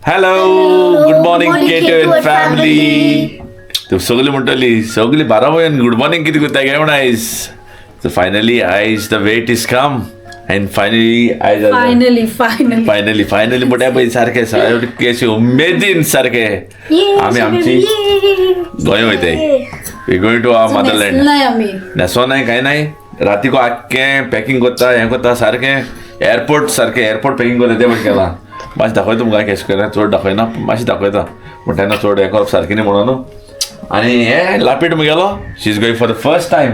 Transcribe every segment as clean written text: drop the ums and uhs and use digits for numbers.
Hello good morning K2 family. तर सगळी म्हणटली सगळी 12 वयान गुड मॉर्निंग किती करता काय म्हण आयज. So finally आयज the wait is come and finally आयज फायनली मोठ्या पै सारखे केशी उमेदीन सारखे आम्ही आमची गोंय वयताय. We going to our motherland. नेसो नाही काय नाही राती को आख्खें पॅकिंग करता हें करता सारखें एअरपोर्ट पॅकिंग करता ते पण केला. मातशें दाखय तुमकां केश करा चड दाखयना मातशें दाखयता पूण तेन्ना चड हें करप सारकें न्ही म्हणून. आनी हे लापीट मुगेलो she is going for the first time.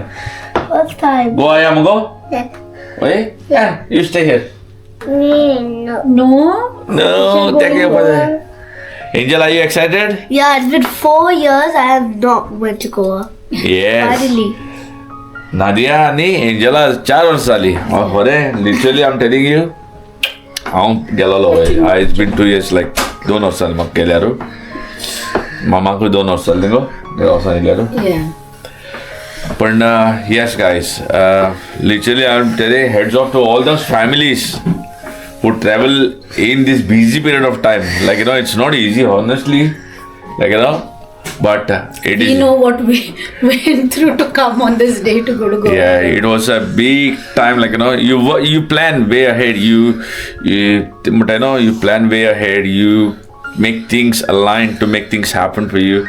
गो आया मुगो ओय you stay here. No, take your brother. Angel, are you excited? Yeah, it's been 4 years I have not went to Goa. Yes. Finally. Nadia आणि एंजला 4 वर्ष झाली. बरे literally I am telling you हांव गेलोलो वय. इट्स बीन 2 years लायक 2 वर्स जाली म्हाका गेल्यारू. मामाकूय 2 वर्स जाली न्ही गो देव वर्सांनी गेल्यारू. पण yes guys literally I am telling hats off to all those families who travel in this busy period of time. Like, you know, it's not easy, honestly. Like, you know, but it is. We know what we went through to come on this day to go to Goa. Yeah, it was a big time. Like, you know, you plan way ahead. But I know you plan way ahead. You make things align to make things happen for you.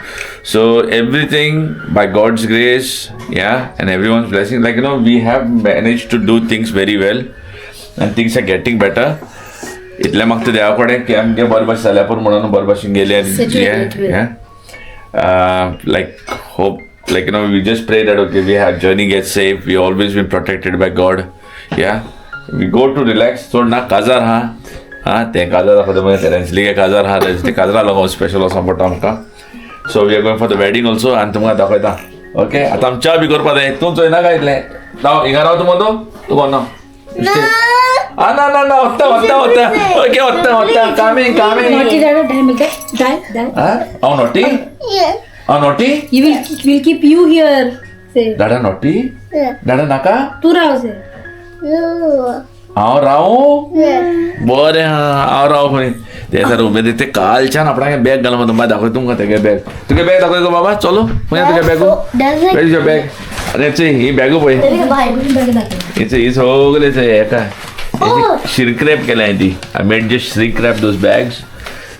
So everything by God's grace, yeah, and everyone's blessing. Like, you know, we have managed to do things very well. And things are getting better. इतले म्हाका देवा कडेन की आमगे बरें भाशेन जाल्या पूण म्हणून बरें भाशेन गेले like hope like you know we just pray that okay we have journey get safe we always been protected by God. या वी गो टू रिलॅक्स चड ना काजार हा तें काजार दाखयता मागीर ते रेंसलीगे काजार हा ते काजरा लागून स्पेशल वचों पडटा आमकां. So we are going for the wedding also आनी तुमकां दाखयता. ओके आतां आमी च्या बी करपा जाय. तूं चोयना काय इतलें राव हिंगा राव तूं मदो तूं कोन्ना ना होता ओके होता coming Naughty dad, oh naughty naughty You will keep you here. Say. Dada naughty Dada naka तू राव से. हांव रावू बरें हांव राव खंय ते सर उबे ते कालच्यान आपणागे बॅग घाल मग तुमकां दाखय तुमकां तेगे बॅग तुगे बॅग दाखय गो बाबा चलो खंय तुगे बॅगू वेर इज योर बॅग. अरे ही बॅगू पळय ही सगळें हेका श्रीक्रॅप केल्या हांवें ती. I made just shrink wrap those bags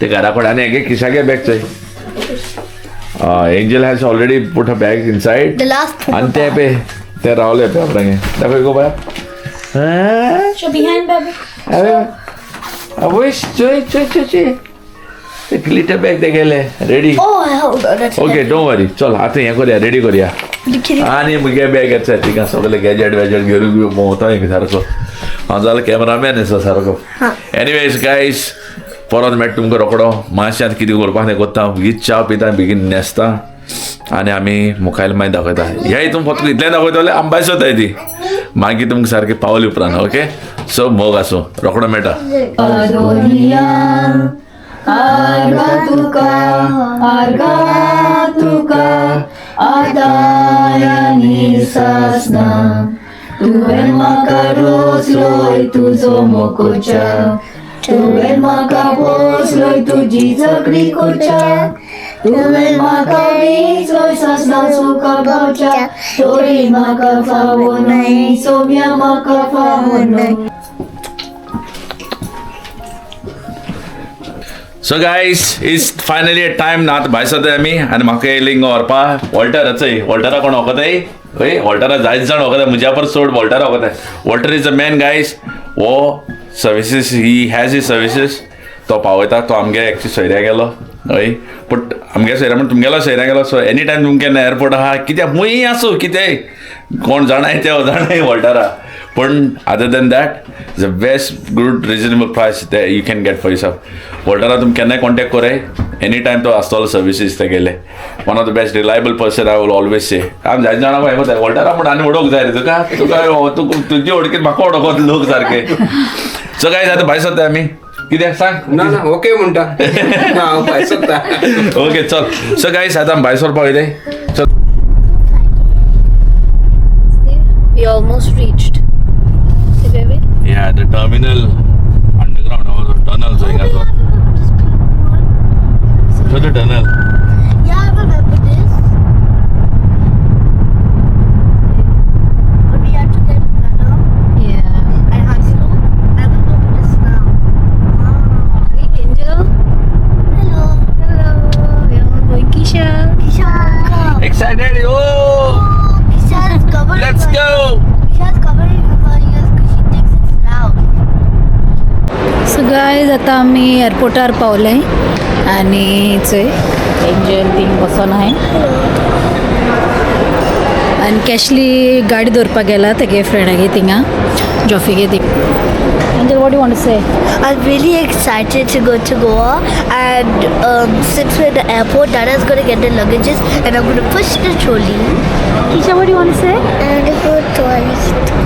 ते घरा कडेन आनी हेगे खिशागे बॅग चोय. Angel has already put a bag inside आनी ते पे ते रावले पे आपणागे दाखय गो बाय. Show behind baby. आवयस चोय ते ग्लिटर बॅग ते गेले रेडी. ओके डोंट वरी चल आतां हें करया रेडी करया आनी मुगे बॅग येता थिंगा सगळे गॅजेट घेवन भोंवता हिंग सारको. हांव जाल्यार कॅमेरामॅन आसा सारको. एनिवेज गायज परत मेळटा तुमकां रोखडो मातशें आतां कितें करपाक तें कोत्ता बेगीन च्या पिता बेगीन न्हेसता आनी आमी मुखायल मागीर दाखयता. ह्या हितून फक्त इतलें दाखयता जाल्यार आंबायस वताय ती मागीर तुमकां सारकें पावली उपरांत. ओके सो मोग आसूं रोखडो मेळटा. Tuven maka rosloj tuzo mokocha, tuven maka posloj tudzica krikocha, tuven maka visloj sasna suka bocha, tori maka fawono, somya maka fawono. So guys it's finally a time ना आतां भायर सरता आमी आनी म्हाका येयलींग व्हरपा वॉल्टर चोय. वॉल्टरा कोण वखताय ओय वॉल्टरा जायत जाण वखताय मुज्या पर चड वॉल्टरा वखताय. Walter is a man guys वो services he has he services तो पावयता. तो आमगे एक्चुली सोयऱ्या गेलो हय पूण आमगे सोयऱ्या म्हण तुमगेलो सोयऱ्या गेलो. सो एनी टायम तुमकां केन्ना एअरपोर्ट आहा कित्याक खूंय आसूं कितेंय कोण जाणाय ते जाणाय वॉल्टरा. पण other than that is a best good reasonable price ते you can get for yourself. वॉल्टरा तुमी केन्नाय कॉन्टॅक्ट कोराय एनी टायम तो आसतलो सर्विसीस ते गेले. One of the best reliable person I will always say. आमी जायत जाणां हें कोताय वॉल्टरा म्हण आनी उडोवंक जाय रे तुका तुजी ओळखीन म्हाका वडोवंक लोक सारके. सो गायज आतां भायर सरता आमी कित्याक सांग ना ओके म्हणटा हांव भायर सरता. ओके चल. सो गायज आतां भायर सरपाक वयताय. चल We almost reached. See, baby? Yeah, the terminal underground or the tunnel. So आता आम्ही एअरपोर्टार पावले आणि चंय एंजल थिंग बसून आहे आणि कॅशली गाडी दवरपाक गेला तेगे फ्रेंडागे थिंगा जॉफीगे thing. Angel what you want to say? I'm really excited to go to Goa, and since we're at the airport, Dada's going to get the luggages, and I'm going to push the trolley. Isha, what do you want to say? And the trolley.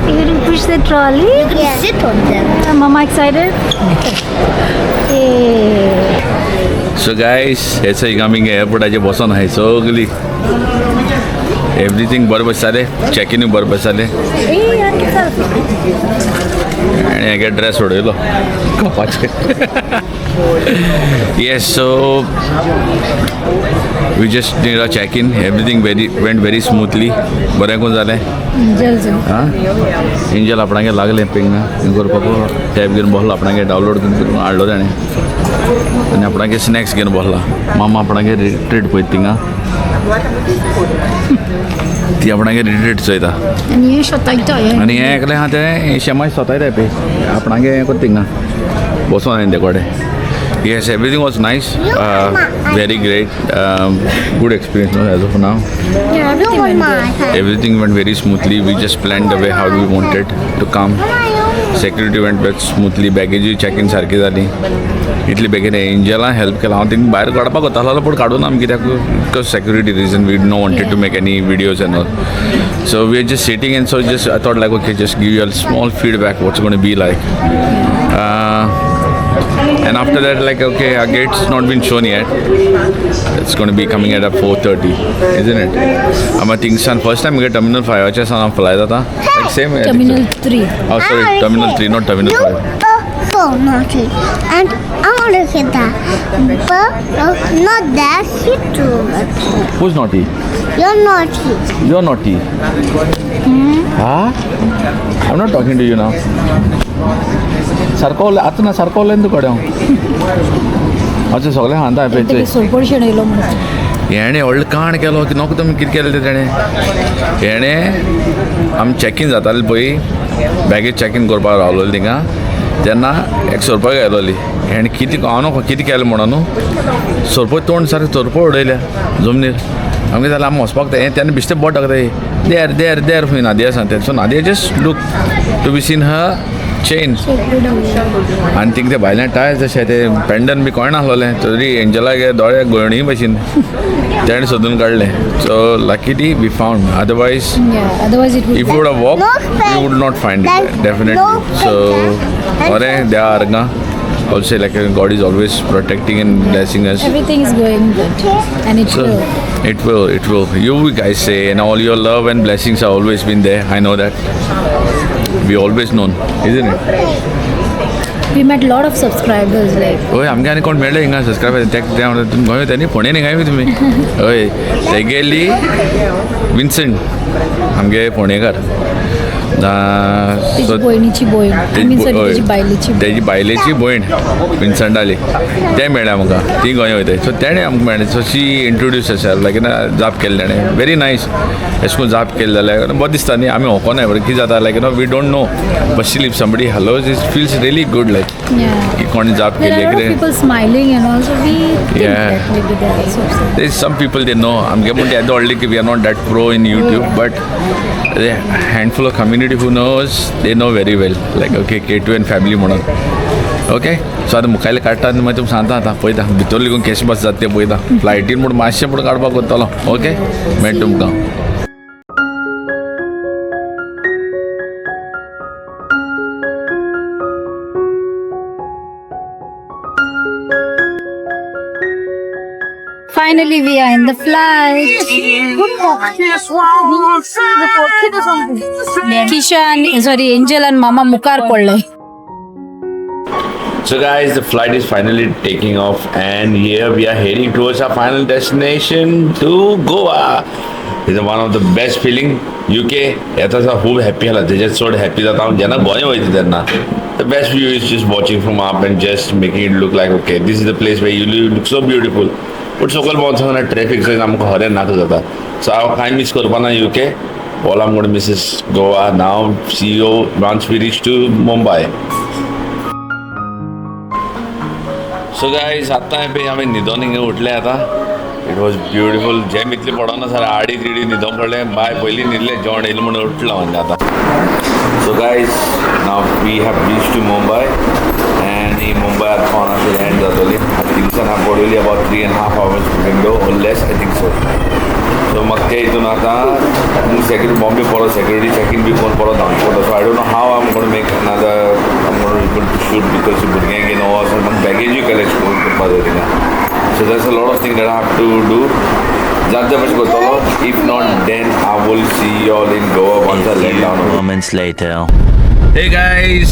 You're going to push the trolley? You're going to sit on them. Mama excited? Hey. So guys हेच आमी एअरपोर्टाचे बसून आहे सगळी everything बरोबर जाले check in बरोबर जाले आणि हेगे ड्रेस उडयलो कपाचे. Yes so we just need a check in everything went very smoothly बरें करून जालें. हां एंजल आपणागे लागलें पिंगा करपाक टॅब घेवन बसलो आपणागे डावनलोड करून हाडलो ताणें आनी आपणागे स्नॅक्स घेवन बसला. मामा आपणागे रिट्रीट पळय थिंगा ती आपणागे रिट्रीट चयता आणि हे शोतायता आनी हें एकलें आहा तें शेमाय सोतायताय पळय आपणागे हें कर थिंगा बसून हांवें ते कडेन. Yes, everything was nice, very great, good experience as of now. Everything went very smoothly. We just planned the way how we wanted to come. Security went very smoothly. Baggage check-in सारकी जाली. इतली बेगीन एंजलान help केला. हांव थिंगा भायर काडपाक वतालो पूण काडून आमी कित्याक because security reason we no wanted to make any videos and all. So we are just sitting and so just I thought like okay just give you a small feedback what's going to be like. And after that, like, okay, our gate's not been shown yet. It's going to be coming at 4:30, isn't it? I think son first time we get Terminal 5. I just on fly that. Like same. I think Terminal so. 3. Oh, sorry, Terminal 3, not Terminal 5. Naughty. And I want to hit that. But not that shit too. Who's naughty? You're naughty. You're naughty. Huh? I'm not talking to you now. सारको आता ना सारको उलयन तूं कडेन अच्छा सगळें हांता तेगे सोलपड शेणयलो म्हणून हेणें व्हडलो कांड केलो की नको तुमी कितें केलें तें तेणें हेणें आमी चॅकीन जातालें पळय बॅगेज चॅकीन करपाक रावलेली थिंगा तेन्ना एक सोरपा गेलोली हेणें कितें हांव नको कितें केलें म्हणून न्हू सोरपो तोंड सारकें सोरपो उडयल्या जमनीर आमगे जाल्यार आमी वचपाक हें तेन्ना बिश्टें बोट दाखयताय देर देर देर खंय नादिया सांगता so Nadia just look to be seen her chain आनी थिंग ते भायल्यान टायर्स जशें ते पेंडन बी कोण नासलोलें तरी एंजलागे दोळे गोळणी भशेन तेणें सोदून काडलें so luckily we found otherwise otherwise it if would have walk we would not find it definitely so बरें देवा अर्गा also like God is always protecting and blessing us. everything is going good and it So will. it will. You guys say, and all your love and blessings have always been there. I know that. We always known, isn't it? We met lot of subscribers like होय आमगे आनी कोण मेळ्ळे हिंगा subscriber तुमी गोंय त्यांनी फोणे न्ही काय तुमी हय ते गेल्ली विन्संट आमगे फोणेकार तेजी भयणीची भयण I mean, sorry, तेजी बायलेची तेजी बायलेची भयण विन्संट आली ते मेळ्ळे आमकां ती गोंय वयताय सो तेणें आमकां मेळ्ळें सो शी इंट्रोड्यूस अशें लायक जाप केलें तेणें वेरी नायस अशें करून जाप केलें जाल्यार बरें दिसता न्ही आमी होकोनाय बरें कितें जाता like we don't know but still if somebody hello it feels really good like yeah की कोणी जाप there केली are a lot of कितें people smiling and also we think Yeah. that maybe they are so sad. There's some people they know. I'm getting the only we are not that pro in YouTube, but a handful of community who knows, they know very well. Like okay, K2 and family म्हणून. Okay? So आता मुखायला काडटा आनी मागीर तुमकां सांगता आतां पळयता भितर लिगून केश बस जाता तें पळयता फ्लायटीन म्हूण मातशें पूण काडपाक वतलो ओके मेळटा तुमकां. Finally we are in the flight. Kishan, sorry, Angel and Mama मुखार पडले. So guys, the flight is finally taking off and here we are heading towards our final destination to Goa. It's one of the best feeling UK. याचा खूप happy झाला त्याच्यात सोड happy जाता हांव जेन्ना गोंय वयता तेन्ना the best view is just watching from up and just making it look like okay this is the place where you live, look so beautiful. But सकयल पावसाना ट्रॅफिक सगळें आमकां हरें नाका जाता सो हांव कांय मिस करपा ना UK. All I'm going to miss is Goa now. See you once we reach to Mumbai. So guys आत्ता आम्ही न्हिदोन हिंगा उठले आता. It was beautiful. जेम इतली पडना सर आडी तिडी न्हिदोन पडले. बाय पयलीं न्हिदले जेवण येयलें म्हणून उठलो म्हणजे आता. So guys now we have reach to Mumbai and ही मुंबयात पावना लँड जातली. थिंगसान हांव पडवली about 3.5 hours window or less I think so. So म्हाका ते हितून आतां सेक्युरिटी बॉम्बे परत सेक्युरिटी चॅकीन बी कोण परत धांवचे पडटा. So I don't know how I am gonna make another I am gonna able to shoot because भुरग्यांक घेवन वचून म्हाका बॅगेजूय कलेक्ट करपा जाय थिंगा. So there's a lot of things that I have to do. That's the best. If not, then I will see you all in Goa once I let down. Moments later. Hey guys,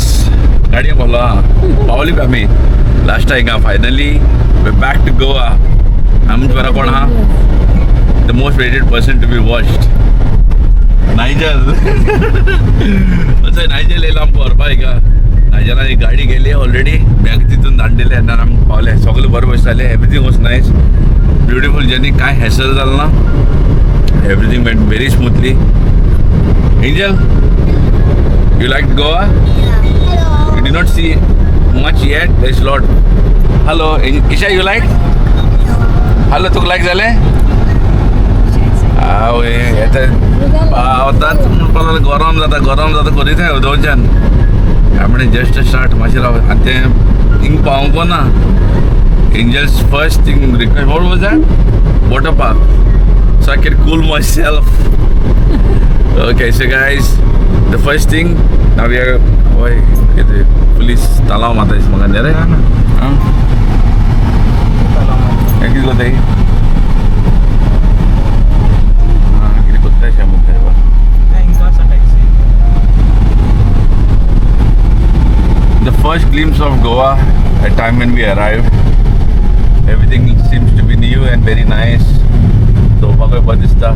गाड़ी बोला पावली पे आम्ही last time finally we're back to Goa. आमच्या बरा कोण हा the most rated person to be watched. नायजल. अच्छा नायजल येला आमको अरबा का. नायजलानी गाडी गेली ऑलरेडी. बँक तिथून धाडलेले आणि आम्ही पावले. सगळे बरोबर बसले. Everything was nice. Beautiful journey. काय हॅसल झालं ना. Everything went very smoothly. Angel you liked Goa? You did not see much yet. There's a lot. Hello, Isha, you like? Hello, तुक like झाले? आवय येते पावतात म्हणून गरम जाता करीत आहे दोन जण. आपण जस्ट स्टार्ट मातशें राव आनी तें थिंग पावोंको ना. Angels first thing request what was that water park so I can cool myself. Okay, so guys, the first thing now we are police talaw mata is maganda rin. Kaya ko tayo. Kaya ko tayo siya muna ba? The first glimpse of Goa at time when we arrived, everything seems to be new and very nice. So bagay badista.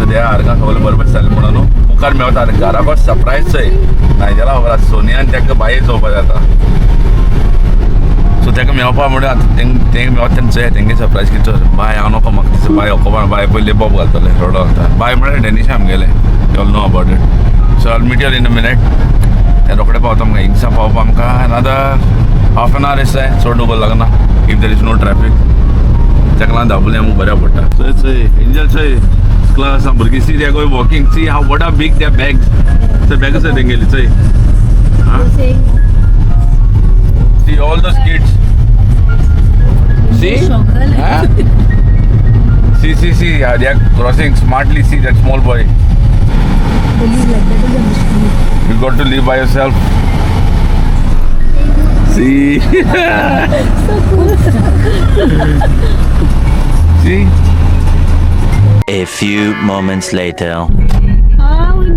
सध्या अर्गा सगळं बरोबर चाललं म्हणून मुखार मेळटा घरा बस surprise आहे नायजला खबर सोनियान ताका भायर चोवपा जाता. सो ताका मेळपा म्हणून आतां तेंगे मेळता तेंचो तेंगे सरप्राईज कितें बाय हांव नको म्हाका दिसता बाय ओकोपा बाय पयली बॉब घालतले रोडो घालता. बाय म्हळ्यार डेनिशा आमगेले you all know about it. So I'll meet you in a minute. ते रोखडे पावता आमकां हिंगसा पावपा आमकां अनदर हाफ एन आवर आसता चड वगोर लागना if there is no traffic. ताका लागून धांवले आमकां बऱ्या पडटा. चोय एंजल चोय class some burgi see they are going walking, see how what are big their bags. So bags are dengeli say see all those kids see huh? see they are crossing smartly. See that small boy. You got to live by yourself. See see A few moments later.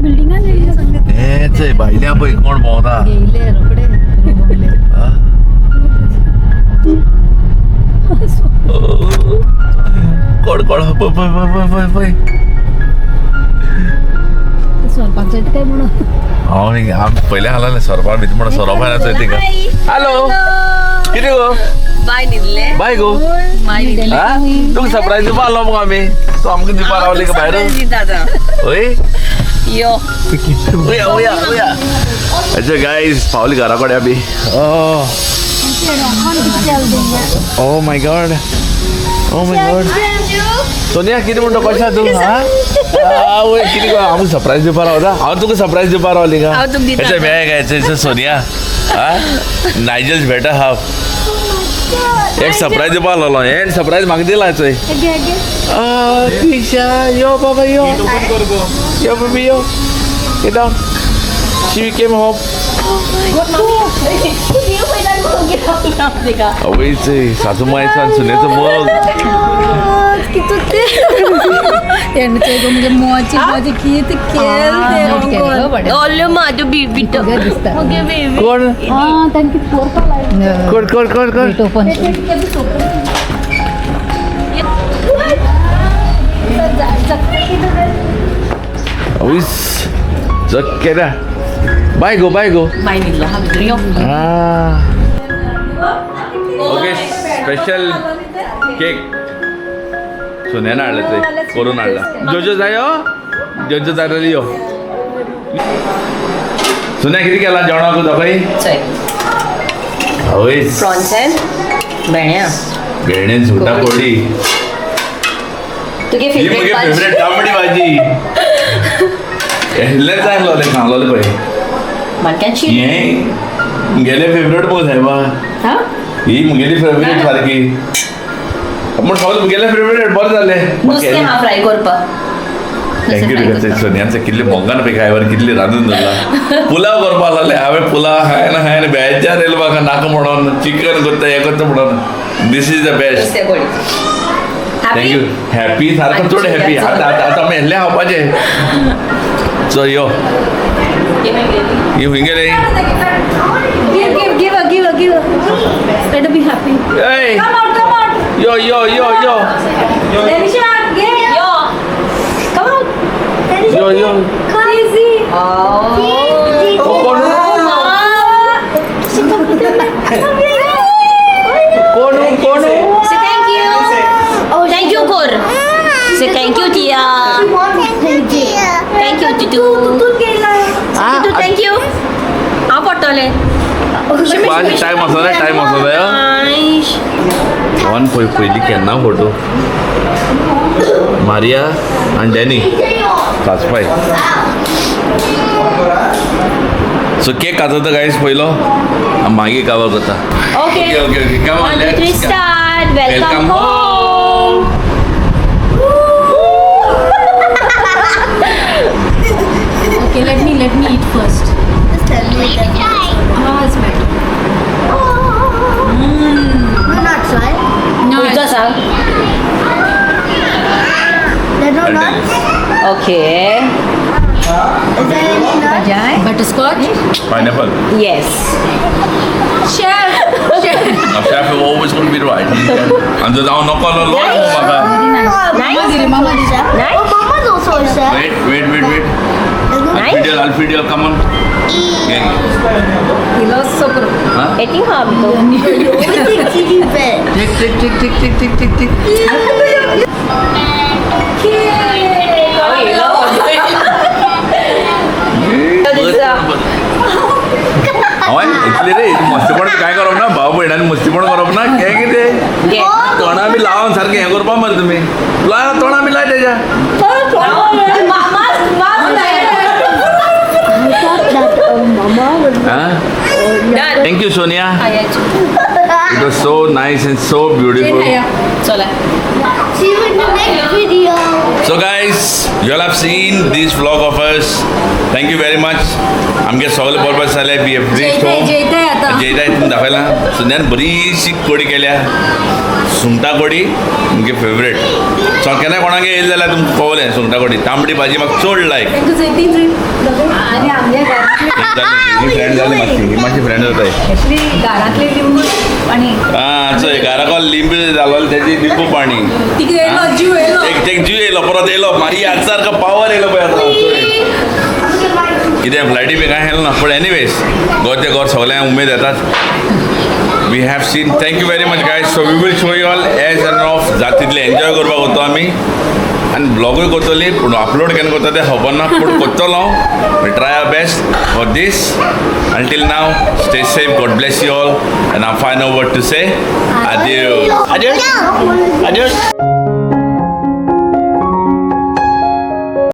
Building ते भाईल्या पळय कोण भोंवता. कोण पळय स्वयंपाक काय म्हणून हांव पयले हालाले सरपा भितर म्हणून सरप आयला थिंगा. हॅलो कितें गो बाय न्हिदले बाय गो तुका सरप्रायज दिवपा आलो मगो आमी. तूं आमकां दिवपा रावली का भायर दादा ओय यो ओया अच्छा गाईज पावली घरा कडेन आमी. ओ माय गॉड सोनिया कितें म्हणटा कशें आसा तूं आवय कितें गो आमकां सरप्रायज दिवपा रावता. हांव तुका सरप्रायज दिवपा रावली का हांव तुका दिता. हेचें मेळ काय सोनिया नायजल्स बेटर हाफ एक सरप्रायज दिवपा लागलो हे सरप्रायज म्हाका दिला चोय. तिशा यो बाबा yo baby yo get down. She came home. आवयचे सासूमायचं आणि सुनेचं मग म्हणजे मोची किती ओल्लो माझो बीबीट ओके बेबी कोण थँक्यू कोण ओपन आवयस जग केला. बाय गो बाय न्हिदलो हा भितर यो. ओके स्पेशल केक सोन्यानं हाडलं ते करून हाडला. जोजो जाय जोजो जाय यो सोन्या कितें केला जेवणाक दाखय. आवय प्रॉन्स एंड बेण्या बेणे सुंगटा कोडी तुगे ही मुगे फेवरेट फेवरेट तांबडी भाजी हेल्ले सांगलोले पळय मानक्यांची हे गेले फेवरेट मगो साहेबा हा ही मुगेली फेवरेट सारकी पण सगळं मुगेले फेवरेट बरं झालें नुस्तें हांव फ्राय करपाक थँक्यू बिकॉज सोनियांचं कितले मोगान पे खायवर कितले रांदून दवरला पुलाव करपा लागले हांवें पुलाव हाय ना बेजार येयलो म्हाका नाका म्हणून चिकन करता हें करता म्हणून दीस इज द बेस्ट नुस्तें कोडी थँक्यू हॅपी सारको चड हॅपी आतां आतां आमी हेल्ले खावपाचें सो यो ही हूंय गेले Let her be happy. Hey! Come on. Yo! Denisha, get. Yo. Come on. Yo! Crazy. कोण Say thank you. Thank you, Kor. Say thank you, Tia. Thank you, Tutu. Tutu, thank you. हांव पडटलें time आसोता one पयलीं केन्ना photo Maria आनी Danny काचपाय सो cake कातता guys पयलो मागीर कावा करता Okay. Okay come on 1, 2, 3, start. Welcome home. Okay, let me eat first. Just tell me that. It's better. No nuts, right? No, तुझं सांग. There are no nuts? Okay. Is there any nuts? butterscotch. Pineapple Yes. Chef. Chef always going to be right and जाऊ नको म्हाका Nice. Mama did. Oh, Mama's also a chef. wait Nice. I'll feed you come on He lost so good. Eating hub to. Everything chili bed. tick हय इतले रे मस्तीपण काय करप ना भाव भयणांनी मस्तीपण करप ना हें कितें तोंडां बी लावन सारकें हें करपा मरे तुमी तोंडां बी लाय तेज्या thank you Sonia it was so nice and so beautiful चला. See you in the next video. So guys, you all have seen this vlog of us. Thank you very much. आमगे सगळे बरोबर जाले बी एफ जयताय आता. जयताय तुम्ही दाखयला सुन्यान बरीशी कोडी केल्या सुंगटा कोडी तुमगे फेवरेट सो केन्ना कोणागे येयले जाल्यार तुमकां कळवलें सुंगटा कोडी तांबडी भाजी म्हाका चड लायक आणि आमच्या घरातली फ्रेंड जाली मातशी फ्रेंड जाताय ॲक्च्युली घरातले लिंबू आणि हां चोय घराको लिंबू जालो तेजी लिंबू पाणी तिकडे येलो जीव येलो एक जीव येयलो परत येयलो मागीर ह्या सारको पावर येयलो पळय आतां कित्याक फ्लायटी बी कांय हेल्लो ना पूण एनीवेज गोर ते गोर सगळ्यांक उमेद येतात we have seen thank you very much guys so we will show you all as an of जातीतले एन्जॉय करपाक वतो आमी आनी ब्लॉगूय करतली पूण अपलोड केन्ना करता तें खबर ना पूण करतलो we try our best for this until now stay safe God bless you all and I fine over to say adios.